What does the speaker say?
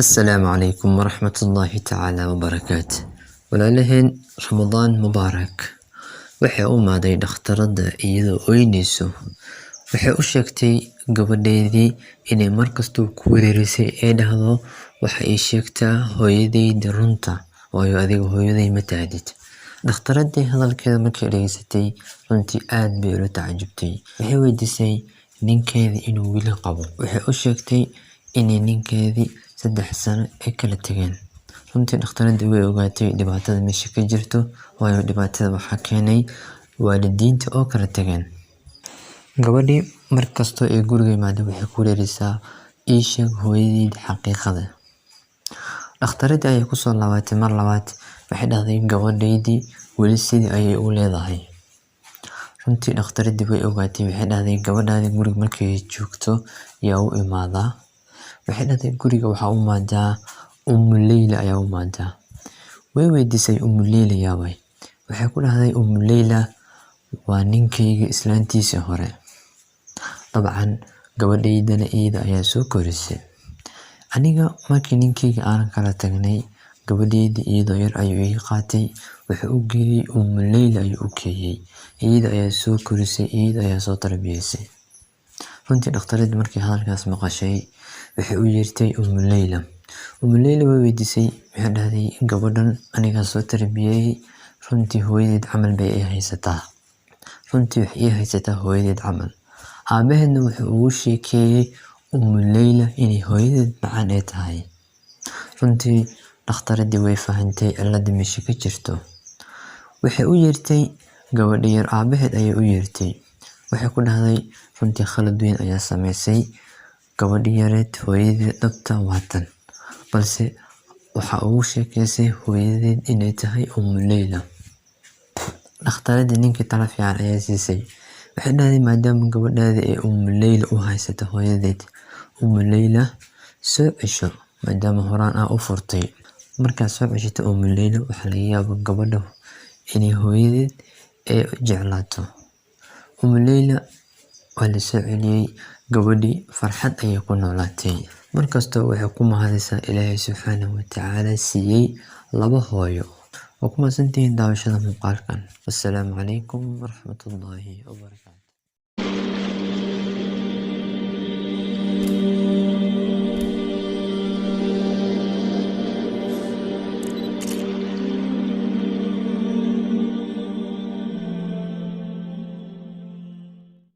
السلام عليكم ورحمة الله تعالى وبركاته. walaalaheen Ramadaan Mubaarak. Waxay u maaday dhakhtarada iyadoo oynayso. Waxay u sheegtay gabadheedii inay markasta ku weerarisay ee dhahdo waxa ay sheegtaa hooyadeyda runta waayo adiga hooyaday ma tahdid. Dhakhtaradii hadalkeeda markay dhageysatay runtii aad bay ula tacajubtay. Waxay weydiisay ninkeedii inuu wili qabo. Waxay u sheegtay inay ninkeedii 3 sano ay kala tageen. runtii dhakhtaradii way ogaatay dhibaatada meesha ka jirto waayo dhibaatada waxaa keenay waalidiinta oo kala tageen. Gabadhii markasta ee guriga imaado waxay ku leerisaa ii sheeg hooyadeeda xaqiiqada. Dhakhtaradii ayaa ku soo laabatay mar labaad waxay dhahday gabadheedii weli sidii ayay u leedahay. runtii dhakhtaradii way ogaatay waxay dhahday gabadhaadii guriga markay joogto yaa u imaadaa. waxay dhahday guriga waxaa u imaadaa Leyla ayaa u imaadaa. way weydiisay Leyla yaabay. waxay ku dhahday Leyla waa ninkayga islaantiisa hore. dabcan gabadheydana iyada ayaa soo korisay. aniga markii ninkayga aan kala tagnay gabadheydii iyadoo yar ayuu iga qaatay wuxuu u geeyay Leyla ayuu u geeyay. iyada ayaa soo korisay iyada ayaa soo tarbiyeysay. runtii dhakhtaradii markii hadalkaas maqashay waxay u yeertay Leyla. Leyla way weydiisay waxay dhahday gabadhan aniga soo tarbiyay runtii hooyadeed camal bay ay haysataa. runtii wax ay haysataa hooyadeed camal. aabaheedna wuxuu ugu sheekeeyay Leyla inay hooyadeed macaan ay tahay. runtii dhakhtaradii way fahantay cilada meesha ka jirto. waxay u yeertay gabadha yar aabaheed ayay u yeertay. waxay ku dhahday runtii khalad weyn ayaa sameysay. gabadhi yareed hooyadeed dhabta waa tan balse waxa ugu sheekeysay hooyadeed inay tahay Leyla. dhakhtaradii ninkii talo fiican ayaa siisay. waxay dhahday maadaama gabadhaada ee Leyla u haysato hooyadeed Leyla soo cesho maadaama horaan u furtay. markaad soo ceshato Leyla waxaa laga yaabaa gabadha inay hooyadeed ay jeclaato. Leyla waa la soo celiyay. gabadhii farxad ayay ku noolaatay. markasta waxay ku mahadaysaa Ilaahay Subxaanahu wa Tacaala siiyay 2 hooyo. waa ku mahadsantihiin daawashada muuqaalkan. Assalaamu calaykum waraxmatullaahi wabarakaatuh.